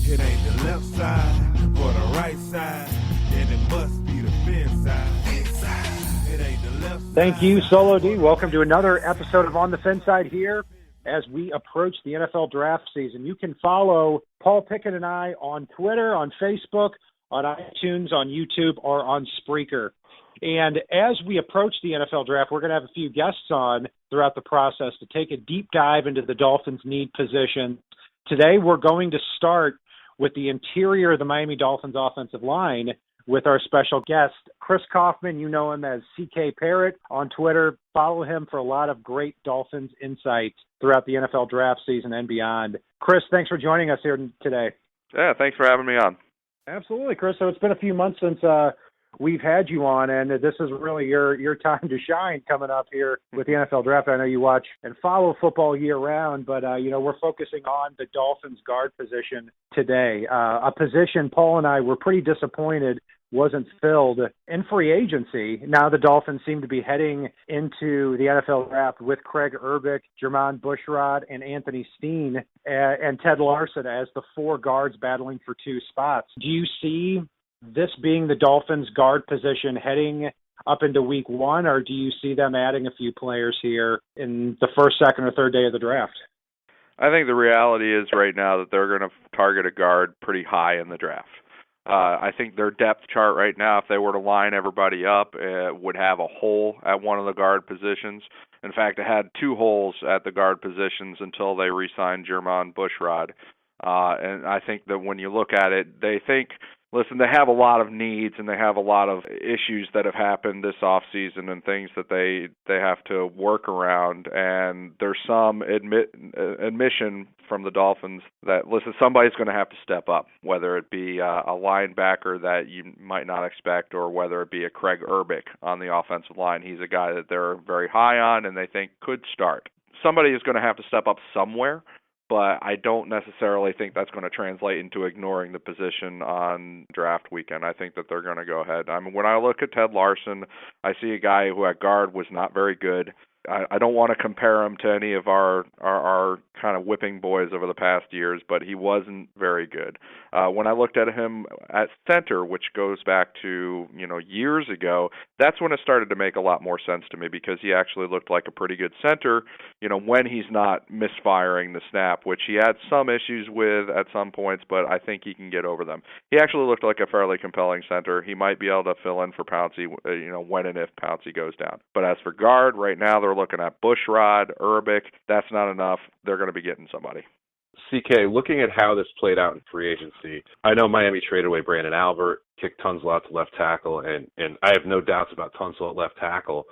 It ain't the left side or the right side, then it must be the fin side. It ain't the left side. Thank you, Solo D. Welcome to another episode of On the Fin Side here as we approach the NFL draft season. You can follow Paul Pickett and I on Twitter, on Facebook, on iTunes, on YouTube, or on Spreaker. And as we approach the NFL draft, we're going to have a few guests on throughout the process to take a deep dive into the Dolphins' need position. Today, we're going to start with the interior of the Miami Dolphins offensive line with our special guest, Chris Kouffman. You know him as CK Parrott on Twitter. Follow him for a lot of great Dolphins insights throughout the NFL draft season and beyond. Chris, thanks for joining us here today. Yeah, thanks for having me on. Absolutely, Chris. So it's been a few months since we've had you on, and this is really your time to shine coming up here with the NFL draft. I know you watch and follow football year-round, but, we're focusing on the Dolphins guard position today, a position Paul and I were pretty disappointed wasn't filled in free agency. Now the Dolphins seem to be heading into the NFL draft with Craig Urbick, Jermon Bushrod, and Anthony Steen, and Ted Larson as the four guards battling for two spots. Do you see this being the Dolphins guard position heading up into week one, or do you see them adding a few players here in the first, second, or third day of the draft? I think the reality is right now that they're going to target a guard pretty high in the draft. I think their depth chart right now, if they were to line everybody up, would have a hole at one of the guard positions. In fact, it had two holes at the guard positions until they re-signed Jermon Bushrod. And I think that when you look at it, they think, listen, they have a lot of needs and they have a lot of issues that have happened this offseason and things that they have to work around. And there's some admission from the Dolphins that, listen, somebody's going to have to step up, whether it be a linebacker that you might not expect or whether it be a Craig Urbick on the offensive line. He's a guy that they're very high on and they think could start. Somebody is going to have to step up somewhere. But I don't necessarily think that's going to translate into ignoring the position on draft weekend. I think that they're going to go ahead. I mean, when I look at Ted Larson, I see a guy who at guard was not very good. I don't want to compare him to any of our kind of whipping boys over the past years, but he wasn't very good. When I looked at him at center, which goes back to years ago, that's when it started to make a lot more sense to me because he actually looked like a pretty good center, when he's not misfiring the snap, which he had some issues with at some points, but I think he can get over them. He actually looked like a fairly compelling center. He might be able to fill in for Pouncey, when and if Pouncey goes down. But as for guard, right now they're looking at Bushrod, Urbick. That's not enough. They're going to be getting somebody. CK, looking at how this played out in free agency, I know Miami traded away Brandon Albert, kicked Tunsil out to left tackle, and I have no doubts about Tunsil at left tackle.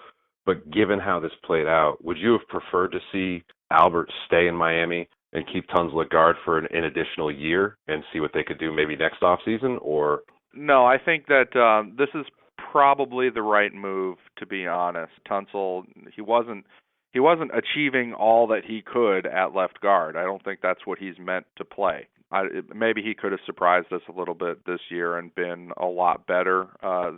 But given how this played out, would you have preferred to see Albert stay in Miami and keep Tunsil at guard for an additional year and see what they could do maybe next offseason? Or no, I think that this is probably the right move, to be honest. Tunsil, he wasn't achieving all that he could at left guard. I don't think that's what he's meant to play. Maybe he could have surprised us a little bit this year and been a lot better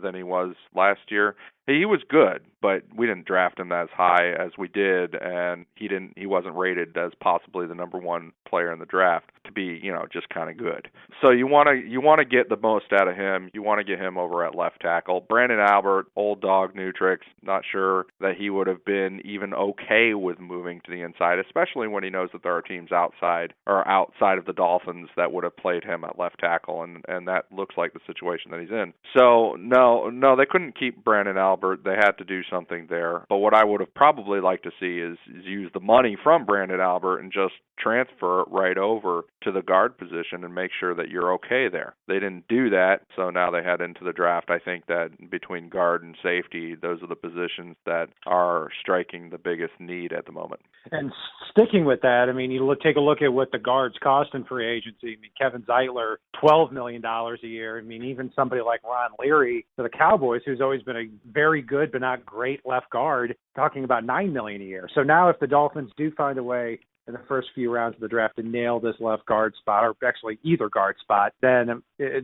than he was last year. He was good, but we didn't draft him as high as we did, and he wasn't rated as possibly the number one player in the draft to be, just kind of good. So you want to get the most out of him. You want to get him over at left tackle. Brandon Albert, old dog, new tricks. Not sure that he would have been even okay with moving to the inside, especially when he knows that there are teams outside of the Dolphins that would have played him at left tackle, and that looks like the situation that he's in. So no, they couldn't keep Brandon Albert. They had to do something there. But what I would have probably liked to see is use the money from Brandon Albert and just transfer it right over to the guard position and make sure that you're okay there. They didn't do that, so now they head into the draft. I think that between guard and safety, those are the positions that are striking the biggest need at the moment. And sticking with that, I mean, take a look at what the guards cost in free agency. I mean, Kevin Zeitler, $12 million a year. I mean, even somebody like Ron Leary for the Cowboys, who's always been a very good but not great left guard, talking about $9 million a year. So now if the Dolphins do find a way in the first few rounds of the draft to nail this left guard spot, or actually either guard spot, then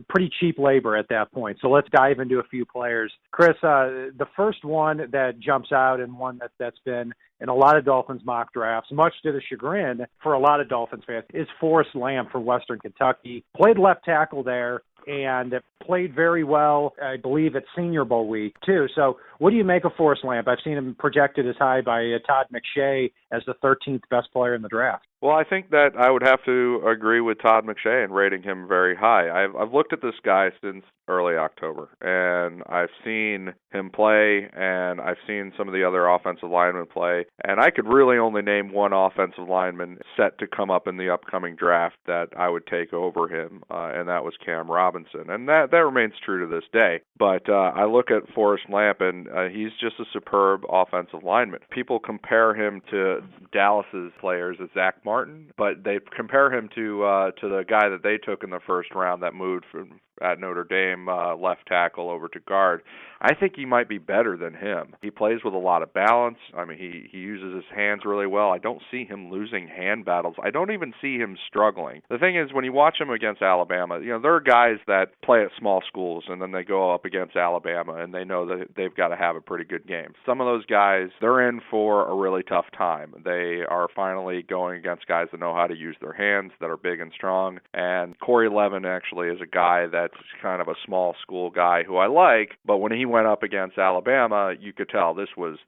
pretty cheap labor at that point. So let's dive into a few players. Chris, the first one that jumps out and one that's been in a lot of Dolphins mock drafts, much to the chagrin for a lot of Dolphins fans, is Forrest Lamp from Western Kentucky. Played left tackle there and played very well, I believe, at Senior Bowl week, too. So what do you make of Forrest Lamp? I've seen him projected as high by Todd McShay as the 13th best player in the draft. Well, I think that I would have to agree with Todd McShay in rating him very high. I've looked at this guy since early October, and I've seen him play, and I've seen some of the other offensive linemen play, and I could really only name one offensive lineman set to come up in the upcoming draft that I would take over him, and that was Cam Robinson, and that remains true to this day. But I look at Forrest Lamp, and he's just a superb offensive lineman. People compare him to Dallas's players as Zach Martin, but they compare him to the guy that they took in the first round that moved from at Notre Dame left tackle over to guard. I think he might be better than him. He plays with a lot of balance. I mean, he uses his hands really well. I don't see him losing hand battles. I don't even see him struggling. The thing is, when you watch him against Alabama, there are guys that play at small schools and then they go up against Alabama and they know that they've got to have a pretty good game. Some of those guys, they're in for a really tough time. They are finally going against guys that know how to use their hands, that are big and strong. And Corey Levin actually is a guy that's kind of a small school guy who I like, but when he went up against Alabama, you could tell this was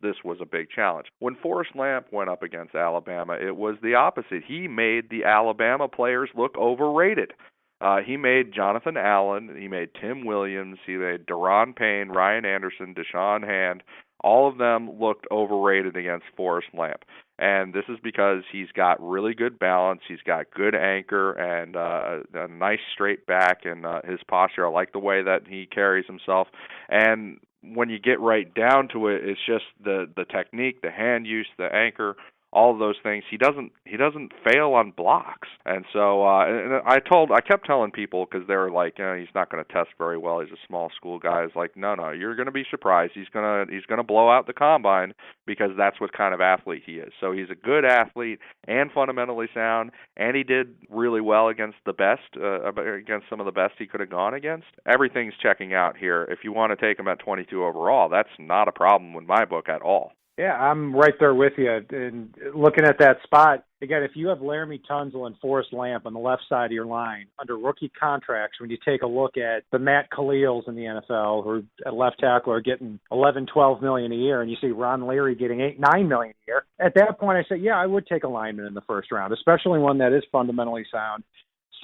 a big challenge. When Forrest Lamp went up against Alabama, it was the opposite. He made the Alabama players look overrated. He made Jonathan Allen, he made Tim Williams, he made Daron Payne, Ryan Anderson, Deshaun Hand. All of them looked overrated against Forrest Lamp. And this is because he's got really good balance, he's got good anchor, and a nice straight back, and his posture. I like the way that he carries himself. And when you get right down to it, it's just the technique, the hand use, the anchor, all of those things. He doesn't fail on blocks. And so and I kept telling people, because they were like, he's not going to test very well, he's a small school guy. It's like, no, you're going to be surprised. He's going to blow out the combine, because that's what kind of athlete he is. So he's a good athlete and fundamentally sound, and he did really well against the best, against some of the best he could have gone against. Everything's checking out here. If you want to take him at 22 overall, that's not a problem in my book at all. Yeah, I'm right there with you. And looking at that spot, again, if you have Laramie Tunsil and Forrest Lamp on the left side of your line under rookie contracts, when you take a look at the Matt Khalils in the NFL, who at left tackle are getting $11, $12 million a year, and you see Ron Leary getting $8, $9 million a year, at that point I say, yeah, I would take a lineman in the first round, especially one that is fundamentally sound.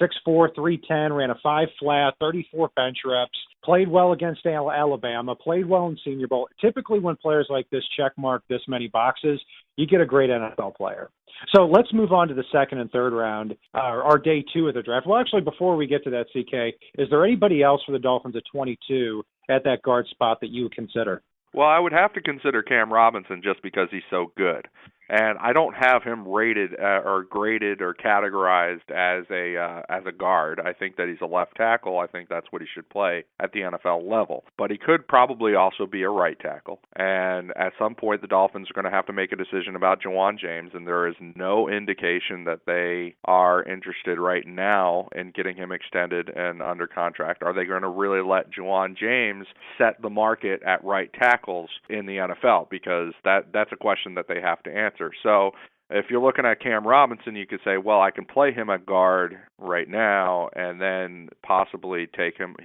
6'4", 310, ran a 5 flat, 34 bench reps, played well against Alabama, played well in Senior Bowl. Typically when players like this check mark this many boxes, you get a great NFL player. So let's move on to the second and third round, our day 2 of the draft. Well, actually, before we get to that, CK, is there anybody else for the Dolphins at 22 at that guard spot that you would consider? Well, I would have to consider Cam Robinson just because he's so good. And I don't have him rated or graded or categorized as a guard. I think that he's a left tackle. I think that's what he should play at the NFL level. But he could probably also be a right tackle. And at some point, the Dolphins are going to have to make a decision about Juwan James, and there is no indication that they are interested right now in getting him extended and under contract. Are they going to really let Juwan James set the market at right tackles in the NFL? Because that's a question that they have to answer. So if you're looking at Cam Robinson, you could say, well, I can play him at guard right now and then possibly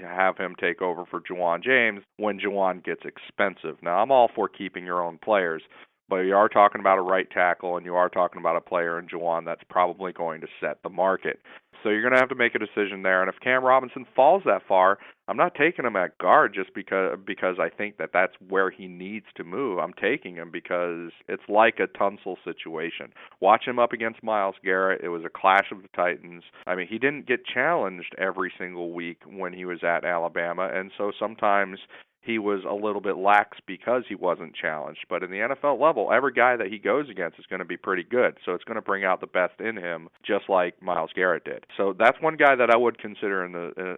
have him take over for Juwan James when Juwan gets expensive. Now, I'm all for keeping your own players, but you are talking about a right tackle and you are talking about a player in Juwan that's probably going to set the market. So you're going to have to make a decision there. And if Cam Robinson falls that far, I'm not taking him at guard just because I think that that's where he needs to move. I'm taking him because it's like a Tunsil situation. Watch him up against Myles Garrett. It was a clash of the Titans. I mean, he didn't get challenged every single week when he was at Alabama, and so sometimes he was a little bit lax because he wasn't challenged. But in the NFL level, every guy that he goes against is going to be pretty good. So it's going to bring out the best in him, just like Myles Garrett did. So that's one guy that I would consider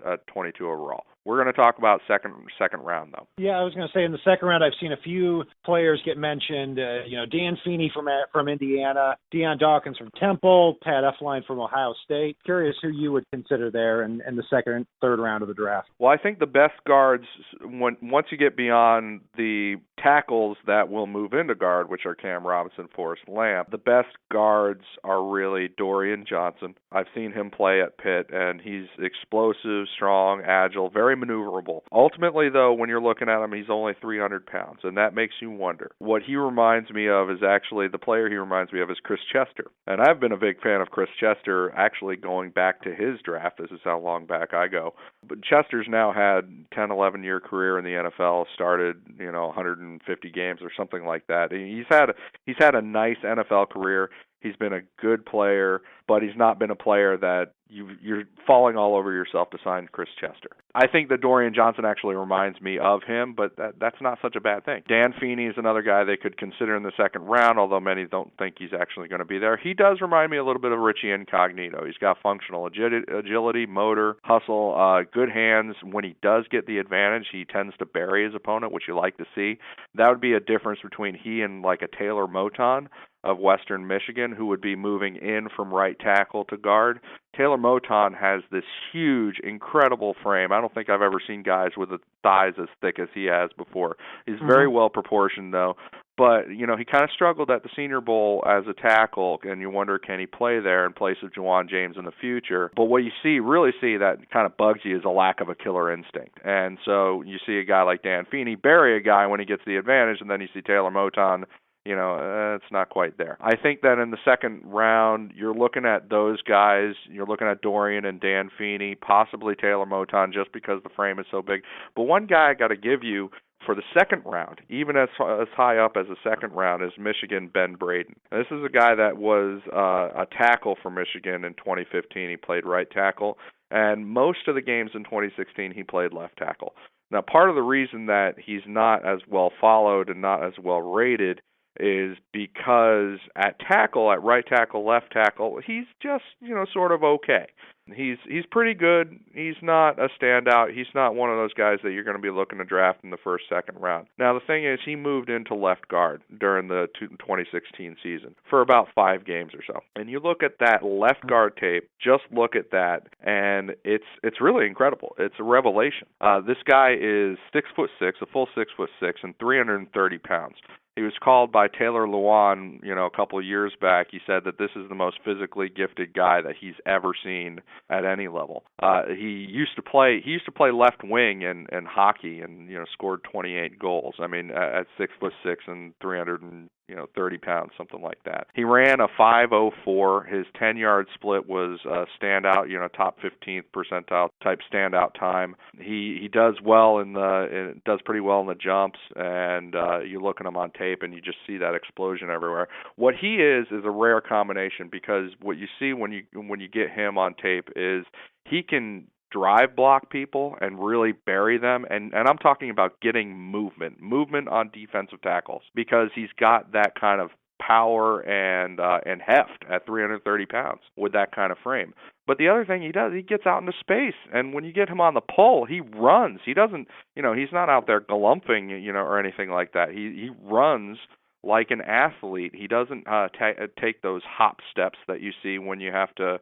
at 22 overall. We're going to talk about second round, though. Yeah, I was going to say in the second round, I've seen a few players get mentioned. Dan Feeney from Indiana, Deion Dawkins from Temple, Pat Elflein from Ohio State. Curious who you would consider there in the second and third round of the draft. Well, I think the best guards, once you get beyond the tackles that will move into guard, which are Cam Robinson, Forrest Lamp, the best guards are really Dorian Johnson. I've seen him play at Pitt, and he's explosive, strong, agile, very maneuverable. Ultimately, though, when you're looking at him, he's only 300 pounds, and that makes you wonder. What he reminds me of is actually, the player he reminds me of is Chris Chester. And I've been a big fan of Chris Chester, actually going back to his draft. This is how long back I go. But Chester's now had 10, 11-year career in the NFL, started, 150 games or something like that. He's had a nice NFL career. He's been a good player, but he's not been a player that you're falling all over yourself to sign Chris Chester. I think that Dorian Johnson actually reminds me of him, but that's not such a bad thing. Dan Feeney is another guy they could consider in the second round, although many don't think he's actually going to be there. He does remind me a little bit of Richie Incognito. He's got functional agility, motor, hustle, good hands. When he does get the advantage, he tends to bury his opponent, which you like to see. That would be a difference between he and like a Taylor Moton of Western Michigan, who would be moving in from right tackle to guard. Taylor Moton has this huge, incredible frame. I don't think I've ever seen guys with the thighs as thick as he has before. He's very well proportioned, though. But, he kind of struggled at the Senior Bowl as a tackle, and you wonder, can he play there in place of Juwan James in the future? But what you really see that kind of bugs you is a lack of a killer instinct. And so you see a guy like Dan Feeney bury a guy when he gets the advantage, and then you see Taylor Moton, it's not quite there. I think that in the second round, you're looking at those guys. You're looking at Dorian and Dan Feeney, possibly Taylor Moton, just because the frame is so big. But one guy I got to give you for the second round, even as high up as the second round, is Michigan Ben Braden. This is a guy that was a tackle for Michigan in 2015. He played right tackle, and most of the games in 2016 he played left tackle. Now, part of the reason that he's not as well followed and not as well rated is because at right tackle, left tackle, he's just, sort of okay. He's pretty good. He's not a standout. He's not one of those guys that you're going to be looking to draft in the first, second round. Now, the thing is, he moved into left guard during the 2016 season for about 5 games or so. And you look at that left guard tape, just look at that, and it's really incredible. It's a revelation. This guy is 6'6", a full 6'6", and 330 pounds. He was called by Taylor Lewan, a couple of years back. He said that this is the most physically gifted guy that he's ever seen at any level. He used to play left wing in hockey and scored 28 goals. I mean, at 6'6" and 330 pounds, something like that. He ran a 5.04. His 10-yard split was standout, top 15th percentile type standout time. He does pretty well in the jumps, and you look at him on tape and you just see that explosion everywhere. What he is a rare combination, because what you see when you get him on tape is he can drive block people and really bury them, and I'm talking about getting movement on defensive tackles, because he's got that kind of power and heft at 330 pounds with that kind of frame. But the other thing he does, he gets out into space, and when you get him on the pull, he runs. He doesn't, he's not out there galumphing, or anything like that. He runs like an athlete. He doesn't take those hop steps that you see when you have to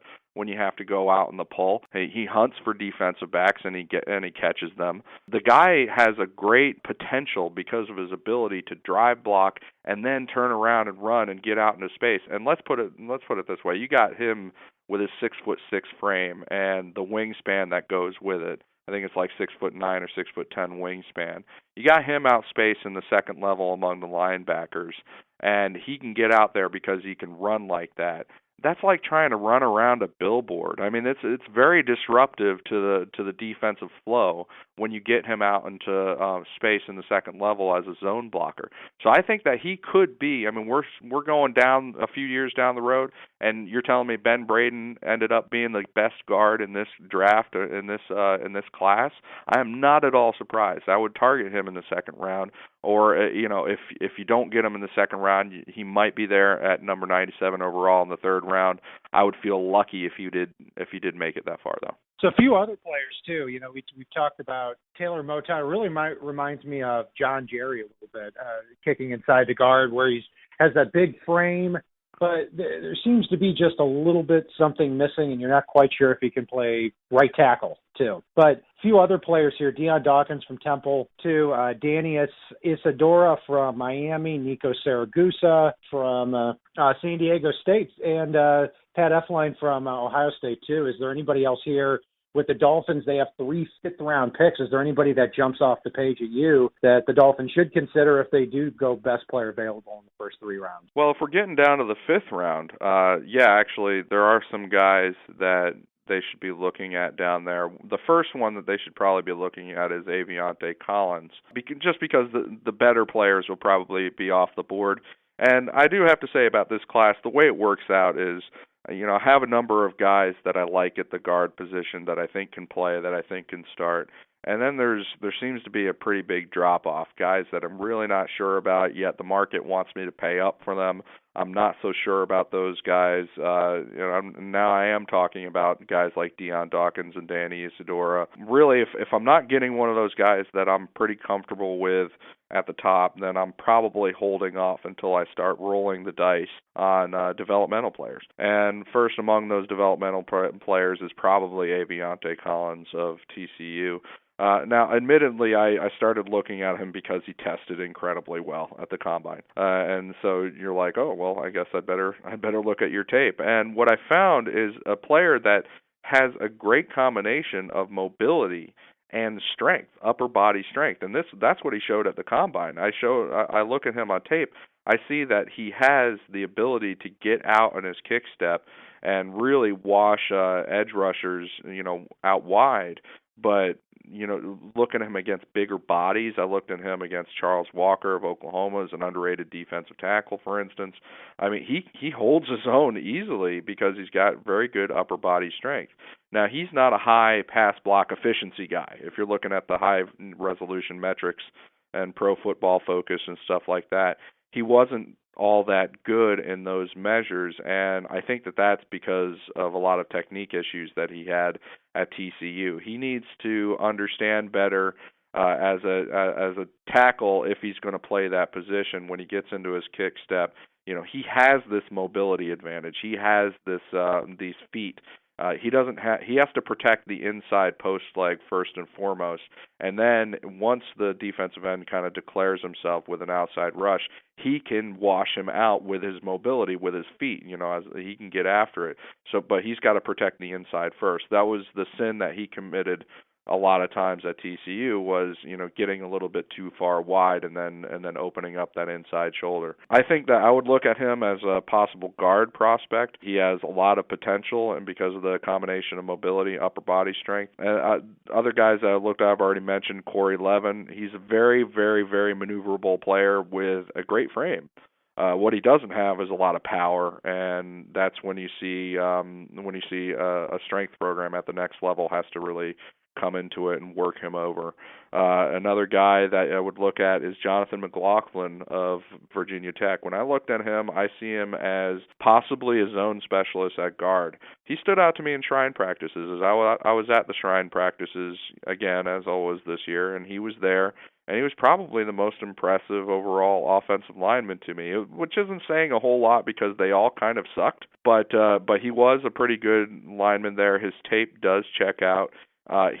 go out in the pull. He hunts for defensive backs and he catches them. The guy has a great potential because of his ability to drive block and then turn around and run and get out into space. And let's put it this way: you got him with his 6'6" frame and the wingspan that goes with it. I think it's like 6'9" or 6'10" wingspan. You got him out space in the second level among the linebackers, and he can get out there because he can run like that. That's like trying to run around a billboard. I mean, it's very disruptive to the defensive flow when you get him out into space in the second level as a zone blocker. So I think that he could be. I mean, we're going down a few years down the road, and you're telling me Ben Braden ended up being the best guard in this draft, in this class. I am not at all surprised. I would target him in the second round, or if you don't get him in the second round, he might be there at number 97 overall in the third round. I would feel lucky if you did make it that far, though. So a few other players too. You know, we've talked about Taylor Moton. Really reminds me of John Jerry a little bit, kicking inside the guard where has that big frame, but there seems to be just a little bit something missing, and you're not quite sure if he can play right tackle too. But a few other players here: Deion Dawkins from Temple too, Danny Isadora from Miami, Nico Saragusa from San Diego State, and Pat Effline from Ohio State too. Is there anybody else here? With the Dolphins, they have 3 fifth-round picks. Is there anybody that jumps off the page at you that the Dolphins should consider if they do go best player available in the first 3 rounds? Well, if we're getting down to the 5th round, actually, there are some guys that they should be looking at down there. The first one that they should probably be looking at is Aviante Collins, just because the better players will probably be off the board. And I do have to say about this class, the way it works out is, I have a number of guys that I like at the guard position that I think can play, that I think can start. And then there seems to be a pretty big drop-off, guys that I'm really not sure about yet. The market wants me to pay up for them. I'm not so sure about those guys. Now I am talking about guys like Deion Dawkins and Danny Isadora. Really, if I'm not getting one of those guys that I'm pretty comfortable with at the top, then I'm probably holding off until I start rolling the dice on developmental players. And first among those developmental players is probably Aviante Collins of TCU. Now, admittedly, I started looking at him because he tested incredibly well at the combine, and so you're like, oh well, I guess I better look at your tape. And what I found is a player that has a great combination of mobility and strength, upper body strength, and that's what he showed at the combine. I look at him on tape. I see that he has the ability to get out on his kick step and really wash edge rushers, out wide, but looking at him against bigger bodies, I looked at him against Charles Walker of Oklahoma as an underrated defensive tackle, for instance. I mean, he holds his own easily because he's got very good upper body strength. Now, he's not a high pass block efficiency guy. If you're looking at the high resolution metrics and Pro Football Focus and stuff like that, he wasn't all that good in those measures, and I think that's because of a lot of technique issues that he had at TCU. He needs to understand better as a tackle if he's going to play that position when he gets into his kick step. He has this mobility advantage. He has these feet. He has to protect the inside post leg first and foremost, and then once the defensive end kind of declares himself with an outside rush, he can wash him out with his mobility, with his feet, as he can get after it. But he's got to protect the inside first. That was the sin that he committed a lot of times at TCU, was getting a little bit too far wide and then opening up that inside shoulder. I think that I would look at him as a possible guard prospect. He has a lot of potential, and because of the combination of mobility, upper body strength. Other guys that I looked at, I've already mentioned Corey Levin. He's a very, very, very maneuverable player with a great frame. What he doesn't have is a lot of power, and that's when you see a strength program at the next level has to really come into it and work him over. Another guy that I would look at is Jonathan McLaughlin of Virginia Tech. When I looked at him, I see him as possibly a zone specialist at guard. He stood out to me in Shrine practices. As I was at the Shrine practices, again, as always this year, and he was there. And he was probably the most impressive overall offensive lineman to me, which isn't saying a whole lot because they all kind of sucked. But he was a pretty good lineman there. His tape does check out.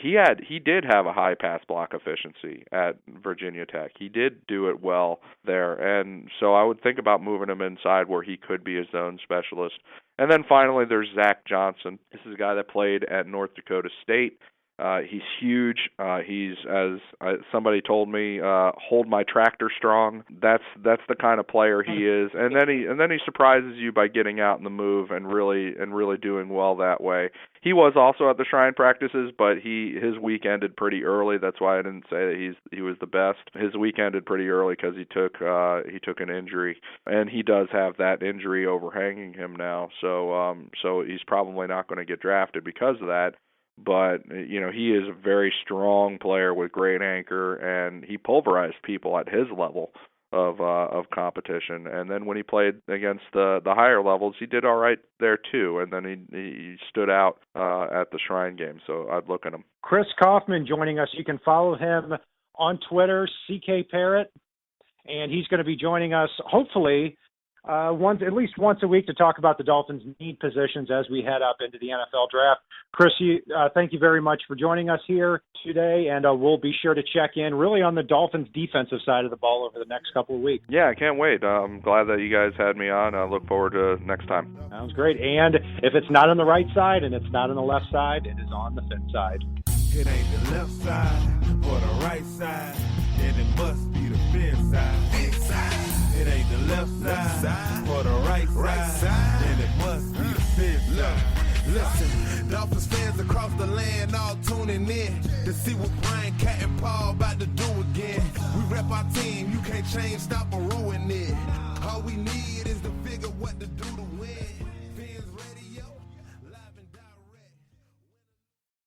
He did have a high pass block efficiency at Virginia Tech. He did do it well there, and so I would think about moving him inside where he could be a zone specialist. And then finally, there's Zach Johnson. This is a guy that played at North Dakota State. He's huge. He's, as somebody told me, hold my tractor strong. That's the kind of player he is. And then he surprises you by getting out in the move and really doing well that way. He was also at the Shrine practices, but his week ended pretty early. That's why I didn't say that he was the best. His week ended pretty early because he took an injury, and he does have that injury overhanging him now. So he's probably not going to get drafted because of that. But, he is a very strong player with great anchor, and he pulverized people at his level of competition. And then when he played against the higher levels, he did all right there too. And then he stood out at the Shrine game. So I'd look at him. Chris Kouffman joining us. You can follow him on Twitter, CK Parrott, and he's going to be joining us hopefully at least once a week to talk about the Dolphins' need positions as we head up into the NFL draft. Chris, thank you very much for joining us here today, and we'll be sure to check in really on the Dolphins' defensive side of the ball over the next couple of weeks. Yeah, I can't wait. I'm glad that you guys had me on. I look forward to next time. Sounds great. And if it's not on the right side and it's not on the left side, it is on the fin side. It ain't the left side or the right side, then it must be the fin side. Inside. It ain't the left side or the right side, then it must be the fin side. Listen, Dolphins fans across the land all tuning in to see what Brian, Cat, and Paul about to do again. We rep our team, you can't change, stop, or ruin it.